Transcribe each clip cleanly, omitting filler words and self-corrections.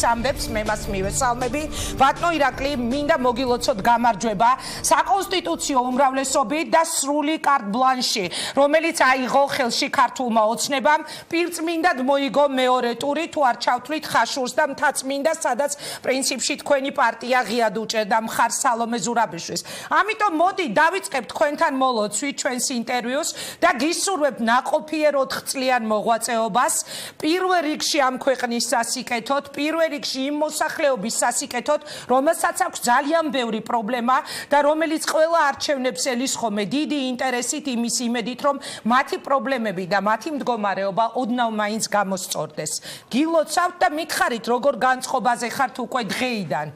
ამბებს მე მას მივესალმები. ბატონო ირაკლი, მინდა მოგილოცოთ გამარჯვება საკონსტიტუციო უმრავლესობით და სრული კარტ ბლანში, რომელიც აიღო ხელში ქართულმა ოცნებამ, პირწმინდად მოიგო მეორე ტური, თუ არ ჩავთვლით ხაშურს და მთაწმინდა, სადაც პრინციპში თქვენი პარტია ღიად უჭერდა მხარს სალომე ზურაბიშვილს. ამიტომ მოდი დავიწყებთ თქვენთან მოლოცვით ჩვენს ინტერვიუს და გისურვებთ ნაყოფიერ 4 წლიან მოღვაწეობას, პირველ რიგში ამ ქვეყნის სასიკეთოდ, პირველ რიგში იმ მოსახლეობის სასიკეთოდ, რომელსაც აქვს ძალიან ბევრი პრობლემა და რომელიც ყველა არჩევნებს ელის ხოლმე დიდი ინტერესით იმის იმედით, რომ მათი პრობლემები და მათი მდგომარეობა ოდნავ მაინც გამოსწორდეს. გილოცავთ და მითხარით, როგორ განწყობაზე ხართ უკვე დღეიდან.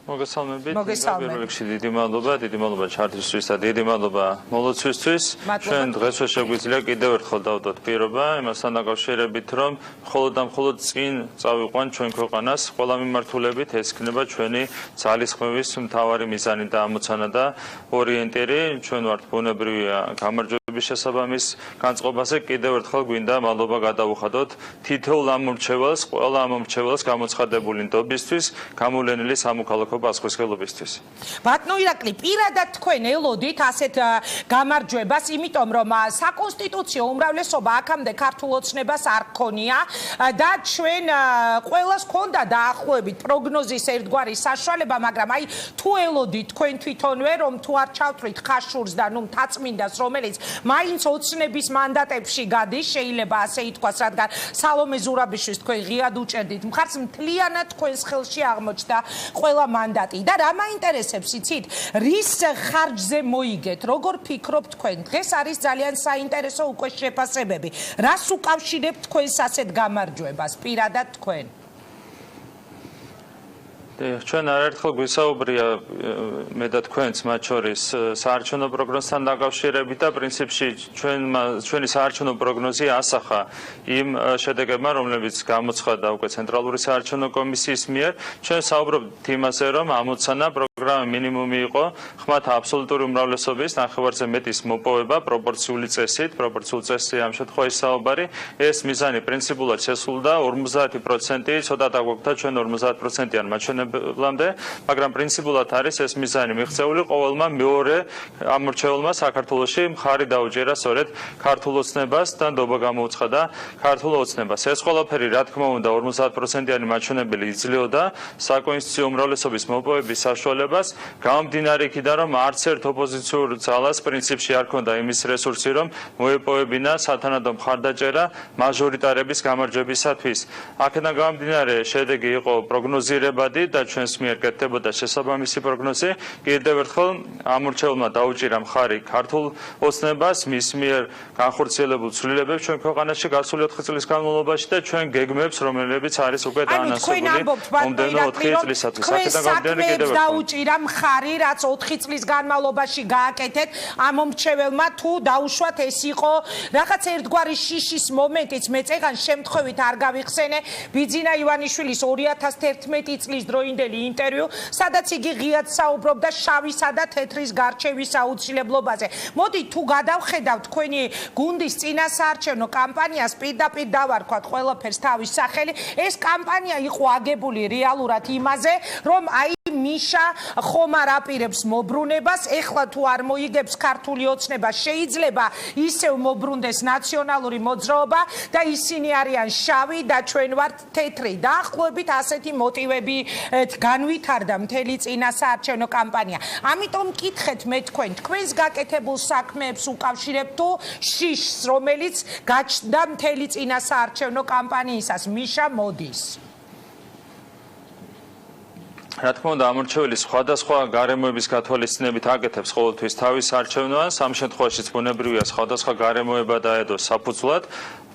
მოგესალმებით. პირველ რიგში დიდი მადლობა ჩართვისთვის და დიდი მადლობა მოლოცვისთვის. ჩვენ დღესვე შეგვიძლია კიდევ ერთხელ დავდოთ პირობა იმასთან დაკავშირებით, რომ მხოლოდ და მხოლოდ წინ წავიყვან ჩვენ ქვეყანას ყველა მიმართულებით, ეს იქნება ჩვენი ძალისხმევის მთავარი მიზანი და ამოცანა და ორიენტირი. ჩვენ ვართ ბუნებრივია გამარჯვების შესაბამის განწყობაზე. კიდევ ერთხელ გვინდა მადლობა გადავუხადოთ თითოეულ ამორჩეველს, ყველა ამორჩეველს გამოცხადებული ნდობისთვის, გამოვლენილი სამოქალაქო პასუხისმგებლობისთვის. ბატონო ირაკლი, პირადად თქვენ ელოდით ასეთ გამარჯვებას, იმიტომ რომ საკონსტიტუციო უმრავლესობა აქამდე ქართულ ოცნებას არ ქონია და ჩვენ ყველას ქონდა დაახლოებით პროგნოზის ერთგვარი საშუალება, მაგრამ აი თუ ელოდით თქვენ თვითონვე, რომ თუ არ ჩავთვლით ხაშურს და ნუ მთაწმინდას, რომელიც მაინც ოცნების მანდატებში გადის, შეიძლება ასე ითქვას, რადგან სალომე ზურაბიშვილს თქვენ ღიად უჭერდით მხარს, მთლიანად თქვენს ხელში აღმოჩნდა ყველა მანდატი და რა მაინტერესებს იცით, რის ხარჯზე მოიგეთ, როგორ ფიქრობთ თქვენ? დღეს არის ძალიან საინტერესო უკვე შეფასებები. რას უკავშირებთ თქვენს ასეთ გამარჯვებას, პირადად თქვენ? ჩვენ არაერთხელ გვისაუბრია მე და თქვენც მათ შორის საარჩევნო პროგნოზთან დაკავშირებით და პრინციპში ჩვენი საარჩევნო პროგნოზი ასახა იმ შედეგებმა, რომლებიც გამოცხადა უკვე ცენტრალური საარჩევნო კომისიის მიერ. ჩვენ საუბრობთ იმაზე, რომ ამოცანა პროგრამა მინიმუმი იყო ხმათა აბსოლუტური უმრავლესობის ნახევარზე მეტის მოპოვება პროპორციული წესით, პროპორციული წესი ამ შემთხვევაში საუბარი. ეს მიზანი პრინციპულად შესრულდა 50%, ცოტა დაგვაქვს ჩვენ 50%-იან მაჩვენებლამდე, მაგრამ პრინციპულად არის ეს მიზანი მიღწეული ყოველმა მეორე ამორჩეულმა საქართველოში მხარი დაუჭერა სწორედ ქართულ ოცნებას და ნდობა გამოუცხადა ქართულ ოცნებას. ეს ყველაფერი რა თქმა უნდა 50%-იანი მაჩვენებელი იძლეოდა საკონსტიტუციო უმრავლესობის მოპოვების საშუალებას, გამომდინარე იქიდან, რომ არც ერთ ოპოზიციურ ძალას პრინციპში არ ქონდა იმის რესურსი, რომ მოეპოვებინა სათანადო მხარდაჭერა მაჟორიტარების გამარჯვებისათვის. აქედან გამომდინარე შედეგი იყო პროგნოზირებადი და ჩვენს მიერ კეთდებოდა შესაბამისი პროგნოზი. კიდევ ერთხელ ამორჩეულმა დაუჭირა მხარი ქართულ ოცნებას, მის მიერ განხორციელებულ ცვლილებებს ჩვენ ქვეყანაში გასული 4 წლის განმავლობაში და ჩვენ გეგმებს, რომლებიც არის უკვე დაანონსებული მომდევნო 4 წლისათვის. აქედან გამომდინარე კიდევ ერთხელ დაუჭირა მხარი, რაც 4 წლის განმავლობაში გააკეთეთ ამომრჩეველმა, თუ დაუშვათ ეს იყო რაღაც ერთგვარი შიშის მომენტიც, მე წეგან შემთხვევით არ გავიხსენე ბიძინა ივანიშვილის 2011 წლის დროინდელი ინტერვიუ, სადაც იგი ღიად საუბრობდა შავისა და თეთრის გარჩევის აუცილებლობაზე. მოდი თუ გადავხედავთ თქვენი გუნდის წინასაარჩევნო კამპანიას, პირდაპირ დავარქვათ ყველაფერს თავის სახელი, ეს კამპანია იყო აგებული რეალურად იმაზე, რომ აი მიშა ხომ არ აპირებს მობრუნებას, ეხლა თუ არ მოიგებს ქართული ოცნება, შეიძლება ისევ მობრუნდეს ნაციონალური მოძრაობა და ისინი არიან შავი და ჩვენ ვართ თეთრი. დაახლოებით ასეთი მოტივები განვითარდა მთელი წინასაარჩევნო კამპანია. ამიტომ მკითხეთ მე თქვენს გაკეთებულ საქმეებს უკავშირებთ თუ შიშს, რომელიც გაჩნდა მთელი წინასაარჩევნო კამპანიისას, მიშა მოდის. რა თქმა უნდა, ამორჩეველი სხვადასხვა გარემოების გათვალისწინებით აკეთებს ყოველთვის თავის არჩევნოას. ამ შემთხვევაშიც ბუნებრივია სხვადასხვა გარემოება დაედოს საფუძვლად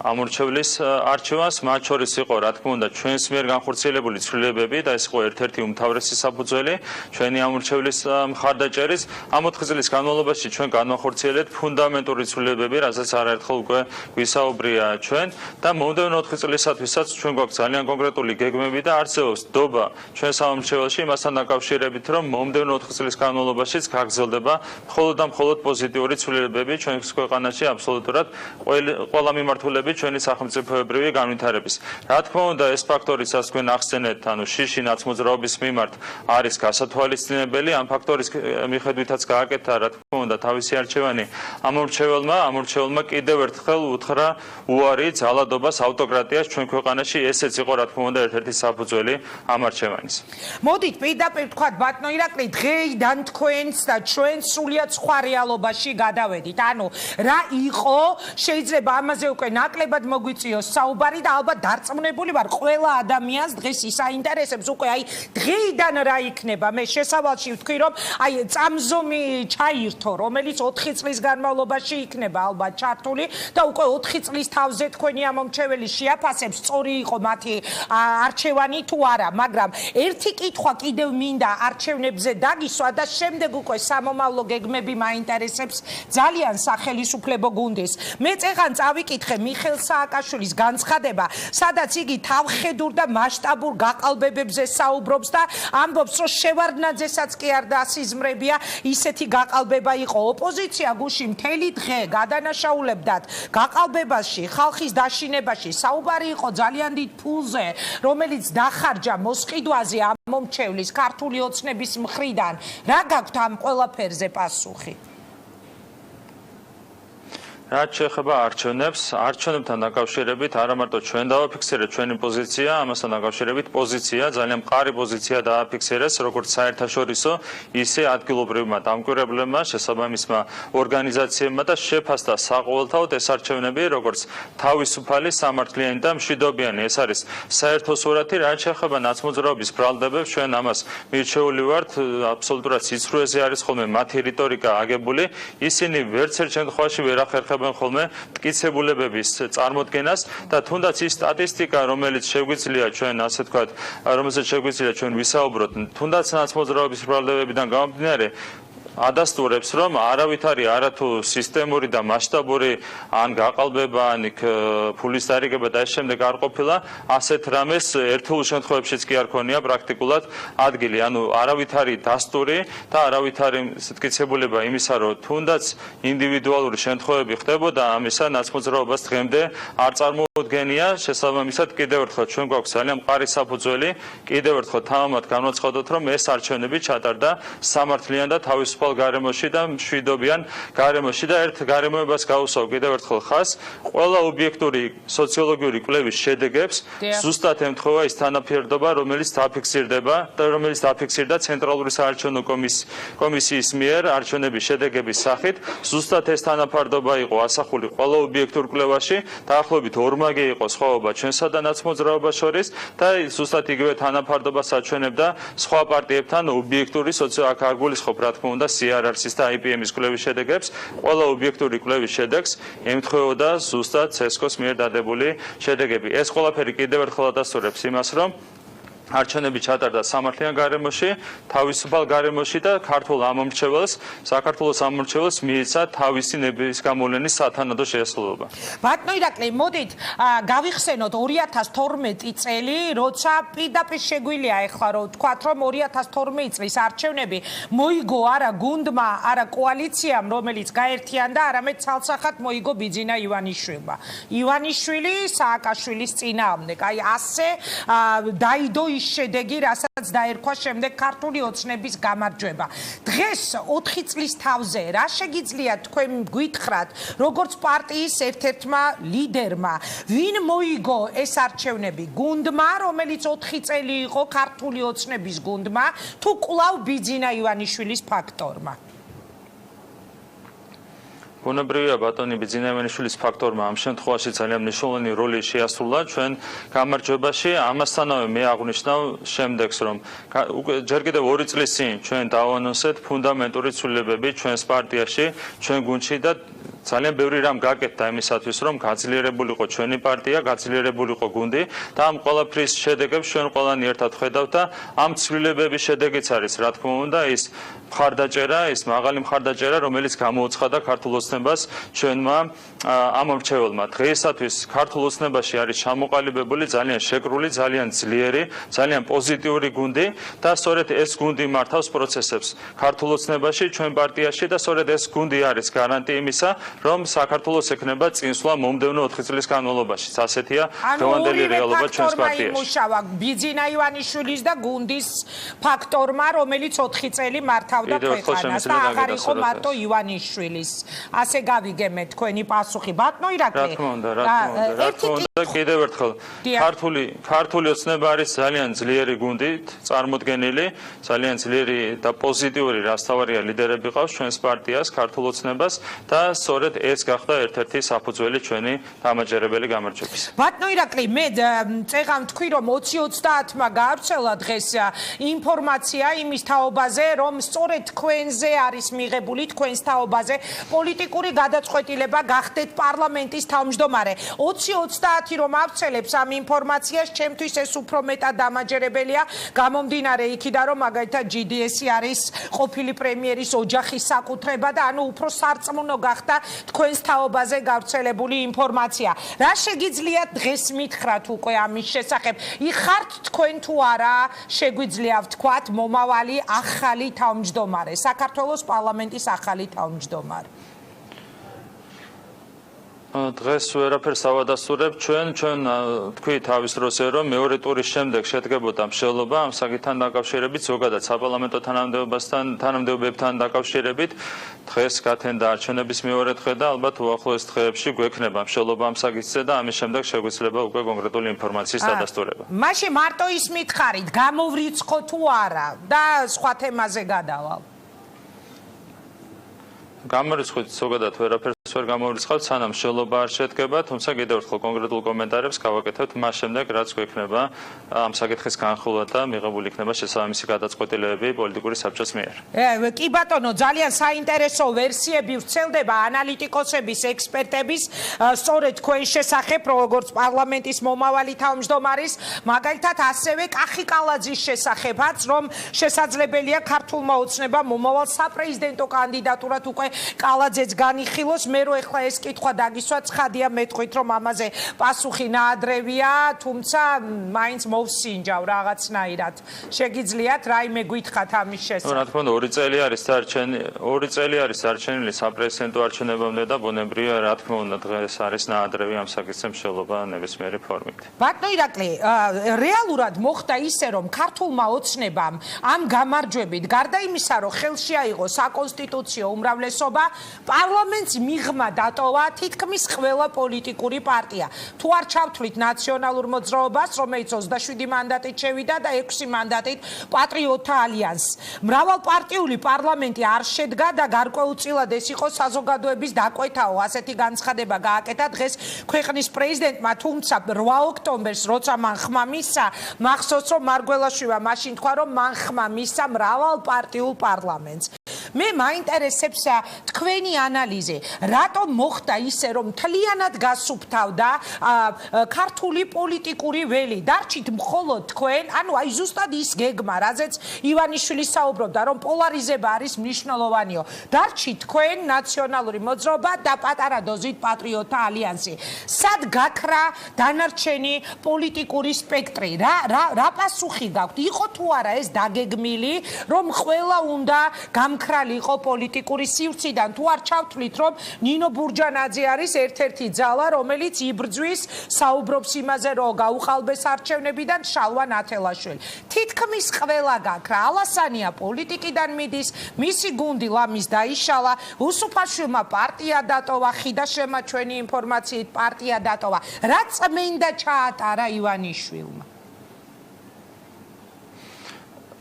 ამორჩევლის არჩევანს, მათ შორის იყო რა თქმა უნდა ჩვენს მიერ განხორციელებული ცვლილებები და ეს იყო ერთ-ერთი უმთავრესი საფუძველი ჩვენი ამორჩევლის მხარდაჭერის. ამ 4 წლის განმავლობაში ჩვენ განვახორციელებთ ფუნდამენტური ცვლილებები, რასაც არაერთხელ უკვე გვისაუბრია ჩვენ და მომდევნო 4 წლისათვისაც ჩვენ გვაქვს ძალიან კონკრეტული გეგმები და არსებობს ნდობა ჩვენ სამომრჩეველში იმასთან დაკავშირებით, რომ მომდევნო 4 წლის განმავლობაშიც გაგრძელდება მხოლოდ და მხოლოდ პოზიტიური ცვლილებები ჩვენს ქვეყანაში აბსოლუტურად ყველა მიმართულებით მიზეზები ჩვენი სახელმწიფოებრივი განვითარების. Რა თქმა უნდა, ეს ფაქტორი თქვენ ახსენეთ, ანუ შიში ნაცმოძრაობის მიმართ არის გასათვალისწინებელი, ამ ფაქტორის მიხედვითაც გააკეთა, რა თქმა უნდა, თავისი არჩევანი ამორჩეველმა კიდევ ერთხელ უთხრა უარი ძალადობას, ავტოკრატიას ჩვენ ქვეყანაში, ესეც იყო, რა თქმა უნდა, ერთ-ერთი საფუძველი ამ არჩევანის. მოდით პირდაპირ თქვათ, ბატონო ირაკლი, დღეიდან თქვენს და ჩვენს სულიად სხვა რეალობაში გადავედით. ანუ რა იყო, შეიძლება ამაზე უკვე ნაკლებად მოგვიწიოს საუბარი და ალბათ დარწმუნებული ვარ, ყველა ადამიანს დღეს ისაინტერესებს უკვე აი დღეიდან რა იქნება. მე შესავალში ვთქვი, რომ აი წამზომი ჩაირთო, რომელიც 4 წლის განმავლობაში იქნება ალბათ ჩართული და უკვე 4 წლის თავზე თქვენი ამომრჩეველი შეაფასებს, სწორი იყო მათი არჩევანი თუ არა, მაგრამ ერთი კითხვა კიდევ მინდა არჩევნებზე დაგისვა და შემდეგ უკვე სამომავლო გეგმები მაინტერესებს ძალიან სახელისუფლებო გუნდის. მე წეღან წავიკითხე მიხეილ სააკაშვილის განცხადება, სადაც იგი თავხედურ და მასშტაბურ გაყალბებებზე საუბრობს და ამბობს, რომ შევარდნაძესაც კი არ დასიზმრებია, ისეთი გაყალბება იყო. ოპოზიცია გუში მთელი დღე გადანაშაულებდათ გაყალბებაში, ხალხის დაშინებაში, საუბარი იყო ძალიან დიდ ფულზე, რომელიც დახარჯა მოსყიდვაზე ამომრჩევლის ქართული ოცნების მხრიდან. რა გაქვთ ამ ყველაფერზე პასუხი? რაც შეეხება არჩევნებთან დაკავშირებით, არა მარტო ჩვენ დავაფიქსირეთ ჩვენი პოზიცია, ამასთან დაკავშირებით პოზიცია, ძალიან მყარი პოზიცია დააფიქსირეს, როგორც საერთაშორისო, ისე ადგილობრივმა დამკვირვებლებმა, შესაბამისმა ორგანიზაციებმა და შეფასდა საყოველთაოდ ეს არჩევნები, როგორც თავისუფალი, სამართლიანი და მშვიდობიანი. ეს არის საერთო სურათი, რაც შეეხება ნაცმოძრაობის ბრალდებებს, ჩვენ ამას მირჩეული ვართ, აბსოლუტურად სიცრუეზე არის ხოლმე მათი რიტორიკა აგებული, ისინი ვერც ერთ შემთხვევაში ვერ ახერხებენ ხოლმე მტკიცებულებების წარმოდგენას და თუნდაც ის სტატისტიკა, რომელიც შეგვიძლია ჩვენ, ასე ვთქვათ, რომელზეც შეგვიძლია ჩვენ ვისაუბროთ, თუნდაც ნაცმოძრაობის ბრალდებებიდან გამომდინარე, ადასტურებს, რომ არავითარი არათუ სისტემური და მასშტაბური ან გაყალბება, ან ფულის დარიგება და ეს შემდეგ არ ყოფილა, ასეთ რამეს ერთეულ შემთხვევებშიც კი არ ქონია პრაქტიკულად ადგილი. ანუ არავითარი დასტური და არავითარი მტკიცებულება იმისა, რომ თუნდაც ინდივიდუალური შემთხვევები ხდებოდა, ამისა ნაცმოძრაობას დღემდე არ წარმოუდგენია. შესაბამისად, კიდევ ერთხელ ჩვენ გვაქვს ძალიან მყარი საფუძველი, კიდევ ერთხელ თამამად განვაცხადოთ, რომ ეს არჩევნები ჩატარდა სამართლიან და თავისუფალ გარემოში და მშვიდობიან გარემოში და ერთ გარემოებას გავუსვავ კიდევ ერთხელ ხაზს, ყველა ობიექტური სოციოლოგიური კვლევის შედეგებს ზუსტად ემთხვევა ის თანაფერდობა, რომელიც დაფიქსირდება და რომელიც დაფიქსირდა ცენტრალური საარჩევნო კომისიის მიერ არჩევნების შედეგების სახით, ზუსტად ეს თანაფარდობა იყო ასახული ყველა ობიექტურ კვლევაში, დაახლოებით ორმაგი იყო სხვაობა ჩვენსა და ნაცმოძრაობას შორის და ზუსტად იგივე თანაფარდობას აჩვენებდა სხვა პარტიებთან ობიექტური აქ არ გულისხმობ, რა თქმა უნდა, CRRC-ის და IPM-ის კვლევის შედეგებს, ყველა ობიექტური კვლევის შედეგს ემთხვეოდა ზუსტად CESCO-ს მიერ დადებული შედეგები. ეს ყველაფერი კიდევ ერთხელ ადასტურებს იმას, რომ არჩევნები ჩატარდა სამართლიან გარემოში, თავისუფალ გარემოში და ქართულ ამომრჩეველს, საქართველოს ამომრჩეველს მიეცა თავისი ნების გამოვლენის სათანადო შესაძლებლობა. ბატონო ირაკლი, მოდით გავიხსენოთ 2012 წელი, როცა პირდაპირ შეგვიძლია ეხლა რომ ვთქვათ, რომ 2012 წლის არჩევნები მოიგო არა გუნდმა, არა კოალიციამ, რომელიც გაერთიანდა, არამედ ცალსახად მოიგო ბიძინა ივანიშვილმა. ივანიშვილი სააკაშვილის წინააღმდეგ. აი ასე დაიდო შედეგი, რასაც დაერქვა შემდეგ ქართული ოცნების გამარჯვება. დღეს 4 წლის თავზე რა შეგიძლიათ თქვენ გითხრათ, როგორც პარტიის ერთ-ერთმა ლიდერმა, ვინ მოიგო ეს არჩევნები? გუნდმა, რომელიც 4 წელი იყო ქართული ოცნების გუნდმა, თუ კვლავ ბიძინა ივანიშვილის ფაქტორმა? ბუნებრივია ბატონი ბიძინა ივანიშვილის ფაქტორმა ამ შემთხვევაში ძალიან მნიშვნელოვანი როლი შეასრულა ჩვენ გამარჯვებაში. ამასთანავე მე აღვნიშნავ შემდეგს, რომ ჯერ კიდევ 2 წლის წინ ჩვენ დავანონსეთ ფუნდამენტური ცვლილებები ჩვენს პარტიაში, ჩვენ გუნდში და ძალიან ბევრი რამ გაკეთდა იმისათვის, რომ გაძლიერებულიყო ჩვენი პარტია, გაძლიერებულიყო გუნდი და ამ ყველაფრის შედეგებს ჩვენ ყველანი ერთად ხედავთ და ამ ცვლილებების შედეგიც არის, რა თქმა უნდა, ის მხარდაჭერა, ის მაღალი მხარდაჭერა, რომელიც გამოუცხადა ქართულ ოცნებას ჩვენმა ამორჩეველმა. დღეისათვის ქართულ ოცნებაში არის ჩამოყალიბებული ძალიან შეკრული, ძალიან ძლიერი, ძალიან პოზიტიური გუნდი და სწორედ ეს გუნდი მართავს პროცესებს ქართულ ოცნებაში, ჩვენ პარტიაში და სწორედ ეს გუნდი არის გარანტი იმისა, რომ საქართველოს ექნება წინსვლა მომდევნო 4 წლის განმავლობაში. ასეთია დღევანდელი რეალობა ჩვენს პარტიაში. იმუშავა ბიძინა ივანიშვილის და გუნდის ფაქტორმა, რომელიც 4 წელი მართავდა ქვეყანას და აღარ იყო მარტო ივანიშვილის. ასე გავიგებთ თქვენი პასუხი. ბატონო ირაკლი. რა თქმა უნდა, კიდევ ერთხელ ქართული ოცნება არის ძალიან ძლიერი გუნდით წარმოდგენილი, ძალიან ძლიერი და პოზიტიური რასთავარია ლიდერები ყავს ჩვენს პარტიას, ქართულ ოცნებას და სწორედ ეს გახდა ერთ-ერთი საფუძველი ჩვენი დამაჯერებელი გამარჯვების. ბატონო ირაკლი, მე წეღან თქვი, რომ 20-30-მა გაავრცელა დღეს ინფორმაცია იმის თაობაზე, რომ სწორედ თქვენზე არის მიღებული თქვენს თაობაზე პოლიტიკური გადაწყვეტილება გახდეთ პარლამენტის თავმჯდომარე. 20-30 რომ ავრცელებს ამ ინფორმაციას, ჩემთვის ეს უფრო მეტად დამაჯერებელია, გამომდინარე იქიდან, რომ მაგალითად GDS-ი არის ყოფილი პრემიერის ოჯახის საკუთრება და ანუ უფრო სარწმუნო გახდა თქვენს თაობაზე გავრცელებული ინფორმაცია. რა შეგიძლიათ დღეს მითხრათ უკვე ამის შესახებ? იხართ თქვენ თუ არა შეგვიძლია ვთქვათ მომავალი ახალი თავმჯდომარე, საქართველოს პარლამენტის ახალი თავმჯდომარე? დღეს ვერაფერს ავადასტურებ ჩვენ თქვი თავის დროზე რომ მეორე ტურის შემდეგ შედგებოდა მშელობა ამ საკითხთან დაკავშირებით ზოგადად საპარლამენტო თანამდებობებთან დაკავშირებით დღეს გათენდა არჩევნების მეორე დღე და ალბათ უახლოეს დღეებში გვექნება მშელობა ამ საკითხზე და ამის შემდეგ შეგვიძლია უკვე კონკრეტული ინფორმაციის დადასტურება. მაშინ მარტო ის მითხარით გამოვრიცხო თუ არა და სხვა თემაზე გადავალ. გამორიცხოთ ზოგადად ვერაფერს ვერ გამორიცხავთ სანამ მშელობა არ შედგება, თუმცა კიდევ ერთხელ კონკრეტულ კომენტარებს გავაკეთებთ მას შემდეგ, რაც გვექნება ამ საკითხის განხილვა და მიღებული იქნება შესაბამისი გადაწყვეტილებები პოლიტიკური საბჭოს მიერ. კი ბატონო, ძალიან საინტერესო ვერსიები ვრცელდება ანალიტიკოსების, ექსპერტების, სწორედ თქვენ შესახებ, როგორც პარლამენტის მომავალი თავმჯდომარის, მაგალითად ასევე კახი კალაძის შესახებაც, რომ შესაძლებელია ქართულმა ოცნებამ მომავალ საპრეზიდენტო კანდიდატურად უკვე კალაძეც განიხილოს. მე რო ეხლა ეს კითხვა დაგისვა ცხადია მეტყვით რომ ამაზე პასუხი ნაადრევია, თუმცა მაინც მოვსინჯავ რაღაცნაირად. შეგიძლიათ რაიმე გითხრათ ამის შესახებ? რა თქმა უნდა, 2 წელი არის დარჩენილი საპრეზიდენტო არჩევნებამდე და ბუნებრივია, რა თქმა უნდა, დღეს არის ნაადრევი ამ საკითხზე მშელობა ნებისმიერი ფორმით. ბატონო ირაკლი, რეალურად მოხდა ისე რომ ქართულმა ოცნებამ ამ გამარჯვებით გარდა იმისა რომ ხელში აიღო საკონსტიტუციო უმრავლესობა, პარლამენტს მიღმა დატოვა თითქმის ყველა პოლიტიკური პარტია. თუ არ ჩავთვლით ნაციონალურ მოძრაობას, რომელიც 27 მანდატით შევიდა და 6 მანდატით პატრიოტთა ალიანსს. მრავალპარტიული პარლამენტი არ შედგა და გარკვეულწილად ეს იყო საზოგადოების დაკვეთაო. ასეთი განცხადება გააკეთა დღეს ქვეყნის პრეზიდენტმა, თუმცა 8 ოქტომბერს, როცა მან ხმა მისცა, მახსოვს რომ მარგველაშვილმა მაშინ თქვა, რომ მან ხმა მისცა მრავალპარტიულ პარლამენტს. მე მაინტერესებს თქვენი ანალიზი, რატომ მოხდა ისე რომ მთლიანად გასუფთავდა ქართული პოლიტიკური ველი? დარჩით მხოლოდ თქვენ, ანუ აი ზუსტად ის გეგმა, რაზეც ივანიშვილი საუბრობდა, რომ პოლარიზება არის მნიშვნელოვანიო. დარჩით თქვენ ნაციონალური მოძრაობა და პატარა დოზით პატრიოტთა ალიანსი. სად გაქრა დანარჩენი პოლიტიკური სპექტრი? რა პასუხი გაქვთ? იყო თუ არა ეს დაგეგმილი, რომ ყველა უნდა გამქრალიყო პოლიტიკური სივრციდან? თუ არ ჩავთვლით, რომ ნინო ბურჯანაძე არის ერთ-ერთი ძალა, რომელიც იბრძვის, საუბრობს იმაზე, რომ გაუყალბეს არჩევნებიდან შალვა ნათელაშვილი. თითქმის ყველა გაქრა. ალასანია პოლიტიკიდან მიდის, მისი გუნდი ლამის დაიშალა, უსუფაშვილმა პარტია დატოვა, ხიდაშვილმა ჩვენი ინფორმაციით პარტია დატოვა. რა წმენდა ჩაატარა ივანიშვილმა?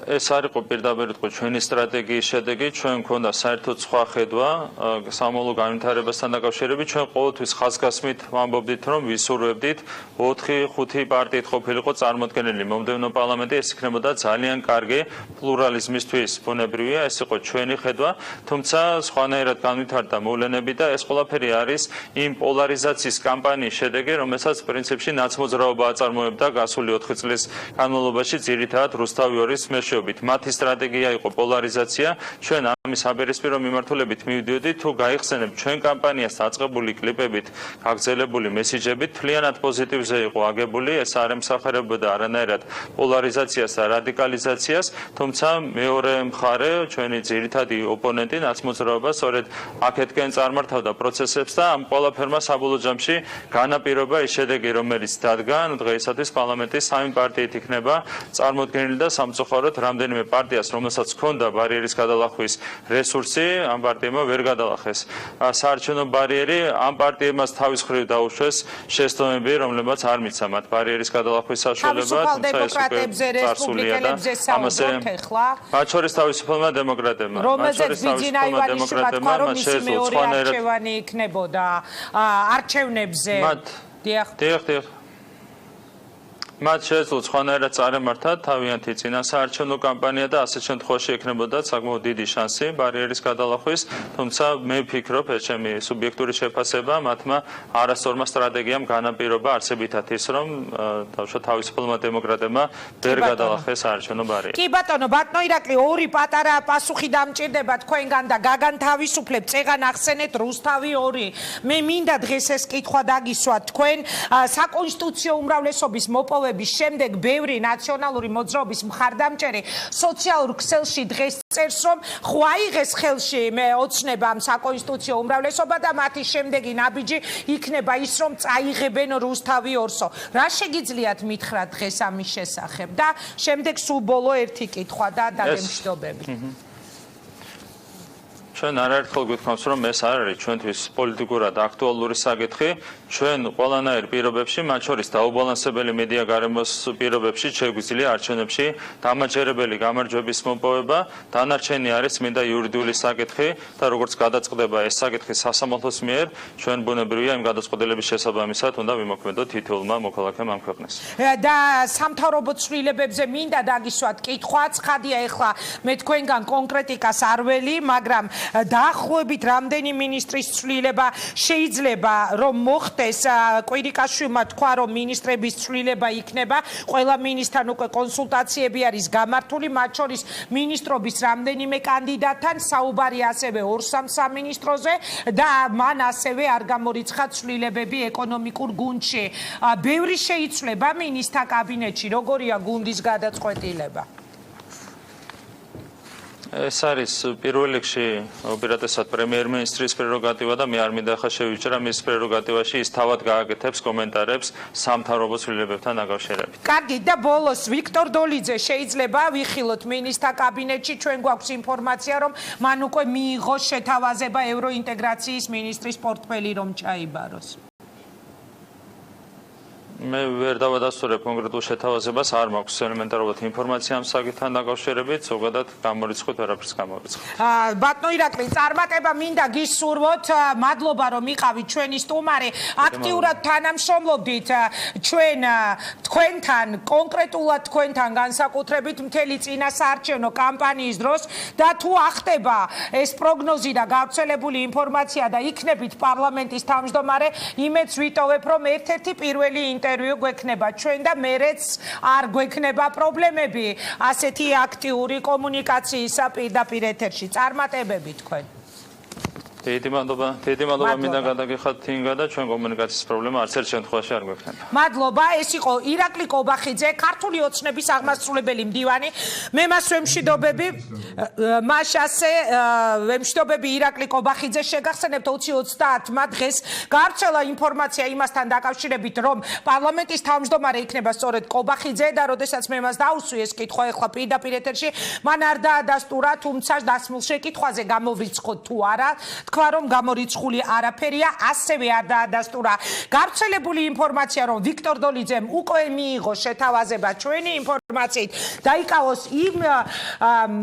ეს არ იყო პირდაპირ თქო ჩვენი სტრატეგიის შედეგი, ჩვენ მქონდა საერთოდ სხვა ხედვა სამოვლო განვითარებასთან დაკავშირებით, ჩვენ ყოველთვის ხაზგასმით ვამბობდით, რომ ვისურვებდით 4-5 პარტიით ყოფილიყო წარმოდგენილი მომდევნო პარლამენტი, ეს იქნებოდა ძალიან კარგი პლურალიზმისთვის, ბუნებრივია, ეს იყო ჩვენი ხედვა, თუმცა სხვანაირად განვითარდა მოვლენები და ეს ყველაფერი არის იმ პოლარიზაციის კამპანიის შედეგი, რომელსაც პრინციპში ნაცმოძრაობა აწარმოებდა გასული 4 წლის განმავლობაში, ძირითადად რუსთავი ორის მეშვეობით. მათი სტრატეგია იყო პოლარიზაცია. ჩვენ ამის აპირისპირო მიმართულებით მივიდიოდით, თუ გაიხსენებთ ჩვენ კამპანიას დაწყებული კლიპებით, გაგრძელებული მესიჯებით, თლიანად პოზიტივზე იყო აგებული, ეს არ ემსახურებოდა არანაირად პოლარიზაციას და რადიკალიზაციას, თუმცა მეორე მხარე, ჩვენი ძირითადი ოპონენტი ნაცმოძრაობა სწორედ აქეთკენ წარმართავდა პროცესებს და ამ ყველაფერმა საბოლოო ჯამში განაპირობა ის შედეგი, რომელიც დადგა, დღეისათვის პარლამენტის სამი პარტიით იქნება წარმოდგენილი და სამწუხაროდ რამდენიმე პარტიას, რომელსაც ჰქონდა ბარიერის გადალახვის რესურსი, ამ პარტიებმა ვერ გადალახეს საარჩევნო ბარიერი, ამ პარტიებმაც თავის მხრივ დაუშვეს შეცდომები, რომლებიც არ მიცა მათ ბარიერის გადალახვის საშუალება, თუმცა ეს უკვე წარსულია და ამაზე მათ შორის თავისუფალმა დემოკრატებმა, რომელზეც ბიძინა ივანიშვილმა თქვა, რომ მისი მეორე არჩევანი იქნებოდა არჩევნებზე. დიახ. მათ შეეძლოთ სხვანაირად წარემართათ თავიანთი წინასაარჩევნო კამპანია და ასეთ შემთხვევაში ექნებოდა საკმაოდ დიდი შანსი ბარიერის გადალახვის, თუმცა მე ვფიქრობ, ეს ჩემი სუბიექტური შეფასება, მათმა არასწორმა სტრატეგიამ განაპირობა არსებითად ის, რომ თავისუფალმა დემოკრატებმა ვერ გადალახეს საარჩევნო ბარიერი. კი ბატონო, ბატონო ირაკლი, ორი პატარა პასუხი დამჭირდება თქვენგან და გაგანთავისუფლებთ, წეგან ახსენეთ რუსთავი 2. მე მინდა დღეს ეს კითხვა დაგისვა თქვენ საკონსტიტუციო უმრავლესობის მოპოვების შემდეგ ბევრი ნაციონალური მოძრაობის მხარდამჭერი სოციალურ ქსელში დღეს წერს, რომ ხვაიღეს ხელში მე ოცნება ამ საკონსტიტუციო უმრავლესობა და მათი შემდეგი ნაბიჯი იქნება ის, რომ წაიღებენ რუსთავი 2-ო. რა შეგიძლიათ მითხრათ დღეს ამის შესახებ და შემდეგ სულ ბოლო ერთი კითხვა და დაგემშვიდობებით. ჩვენ არაერთხელ გვითხოვს, რომ ეს არ არის ჩვენთვის პოლიტიკურად აქტუალური საკითხი. ჩვენ ყველანაირ პირობებში, მათ შორის დაუბალანსებელი მედია გარემოს პირობებში შეგვიძლია არჩევნებში დამაჯერებელი გამარჯვების მოპოვება. დანარჩენი არის წმინდა იურიდიული საკითხი და როგორც გადაწყდება ეს საკითხი სასამართლოს მიერ, ჩვენ ბუნებრივია იმ გადაწყვეტილების შესაბამისად უნდა ვიმოქმედოთ თითოეულმა მოქალაქემ ამ ქვეყნას. და სამთავრობო ცვლილებებზე მინდა დაგისვათ კითხვა, ცხადია ეხლა მე თქვენგან კონკრეტიკას არ ველი, მაგრამ დაახლოებით რამდენი მინისტრის ცვლილება შეიძლება რომ მოხდეს, კვირიკაშვილმა თქვა, რომ მინისტრების ცვლილება იქნება, ყველა მინისტრთან უკვე კონსულტაციები არის გამართული, მათ შორის მინისტრობის რამდენიმე კანდიდატთან, საუბარი ასევე 2-3 სამინისტროზე და მან ასევე არ გამორიცხა ცვლილებები ეკონომიკურ გუნდში. ბევრი შეიცვლება მინისტრთა კაბინეტში, როგორია გუნდის გადაწყვეტილება? ეს არის პირველ რიგში უპირატესად პრემიერ-მინისტრის პრეროგატივა და მე არ მინდა ხა შევიჭრა მის პრეროგატივაში ის თავად გააკეთებს კომენტარებს სამთავრობო ცვლილებებთან დაკავშირებით. კარგი და ბოლოს ვიქტორ დოლიძე შეიძლება ვიხილოთ მინისტრთა კაბინეტში, ჩვენ გვაქვს ინფორმაცია, რომ მან უკვე მიიღო შეთავაზება ევროინტეგრაციის მინისტრის პორტფელი რომ ჩაიბაროს. მე ვერ დავადასტურებ კონკრეტულ შეთავაზებას, არ მაქვს ელემენტარულად ინფორმაცია ამ საკითხთან დაკავშირებით, ზოგადად გამორიცხოთ, ვერაფერს გამორიცხოთ. ბატონო ირაკლი, წარმატება მინდა გისურვოთ, მადლობა რომ იყავით ჩვენი სტუმარი, აქტიურად თანამშრომლობდით თქვენთან, კონკრეტულად თქვენთან განსაკუთრებით მთელი წინასაარჩევნო კამპანიის დროს და თუ ახტება ეს პროგნოზი და გავრცელებული ინფორმაცია და იქნებით პარლამენტის თავმჯდომარე, იმედს ვიტოვებ, რომ ერთ-ერთი პირველი ინტერვიუ გვექნება ჩვენ და მერეც არ გვექნება პრობლემები ასეთი აქტიური კომუნიკაციისა პირდაპირ ეთერში. წარმატებები თქვენ. დიდი მადლობა მინდა გადაგიხადოთ ინგა და ჩვენ კომუნიკაციის პრობლემა არც ერთ შემთხვევაში არ გვექნება. მადლობა, ეს იყო ირაკლი კობახიძე, ქართული ოცნების აღმასრულებელი მდივანი. მე მას ვემშვიდობები, ვემშვიდობები ირაკლი კობახიძე, შეგახსენებთ 20-30 დღეს გავრცელა ინფორმაცია იმასთან დაკავშირებით, რომ პარლამენტის თავმჯდომარე იქნება სწორედ კობახიძე და როდესაც მე მას დაუსვი ეს კითხვა ეხლა პირდაპირ ეთერში, მან არ დაადასტურა, თუმცა დასმულ შეკითხვაზე გამოვიწყოთ თუ არა. თქვა, რომ გამორიცხული არაფერია, ასევე არ დაადასტურა გავრცელებული ინფორმაცია, რომ ვიქტორ დოლიძემ უკვე მიიღო შეთავაზება ჩვენი ინფორმაციით, დაიკავოს იმ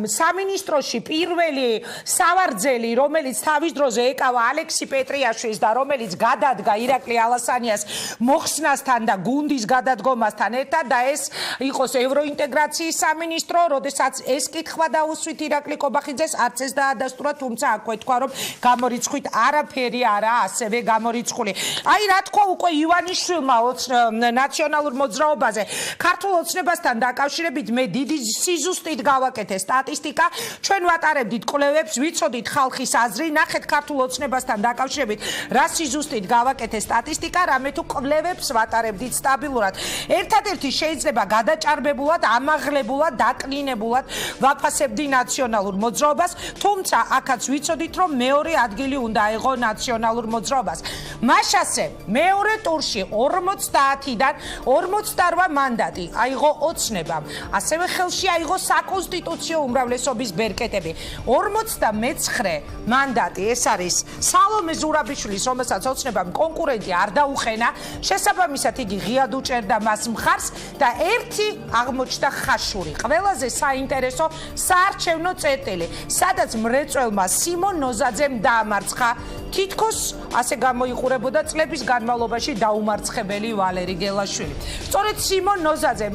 სამინისტროში პირველი სავარძელი, რომელიც თავის დროზე ეკავა ალექსი პეტრიაშვილს და რომელიც გადადგა ირაკლი ალასანიას მოხსნასთან და გუნდის გადადგომასთან ერთად და ეს იყოს ევროინტეგრაციის სამინისტრო, როდესაც ეს კითხვა დაუსვით ირაკლი კობახიძეს, არც ეს დაადასტურა, თუმცა აქვე თქვა, რომ გამორიცხვით არაფერი არაა ასევე გამორიცხული. აი რა თქვა უკვე ივანიშვილმა ნაციონალურ მოძრაობაზე ქართულ ოცნებასთან დაკავშირებით მე დიდი სიზუსტით გავაკეთე სტატისტიკა. ჩვენ ვატარებდით კვლევებს, ვიცოდით ხალხის აზრი, ნახეთ ქართულ ოცნებასთან დაკავშირებით რა სიზუსტით გავაკეთე სტატისტიკა, რამე თუ კვლევებს ვატარებდით სტაბილურად. ერთადერთი შეიძლება გადაჭარბებულად, ამაღლებულად, დაკნინებულად ვაფასებდი ნაციონალურ მოძრაობას, თუმცა აქაც ვიცოდით, რომ მეორე ადგილი უნდა აიღო ნაციონალურ მოძრაობას. მაშასე მეორე ტურში 50-დან 48 მანდატი აიღო ოცნებამ. ასევე ხელში აიღო საკონსტიტუციო უმრავლესობის ბერკეტები. 59 მანდატი ეს არის სალომე ზურაბიშვილის, რომელსაც ოცნებამ კონკურენტი არ დაუხენა, შესაბამისად იგი ღიად უჭერდა მას მხარს და ერთი აღმოჩნდა ხაშური. ყველაზე საინტერესო საარჩევნო წერტილი, სადაც მრეწველმა სიმონ ნოზაძემ დაამარცხა თითქოს ასე გამოიყურებოდა წლების განმავლობაში დაუმარცხებელი ვალერი გელაშვილი. სწორედ სიმონ ნოზაძე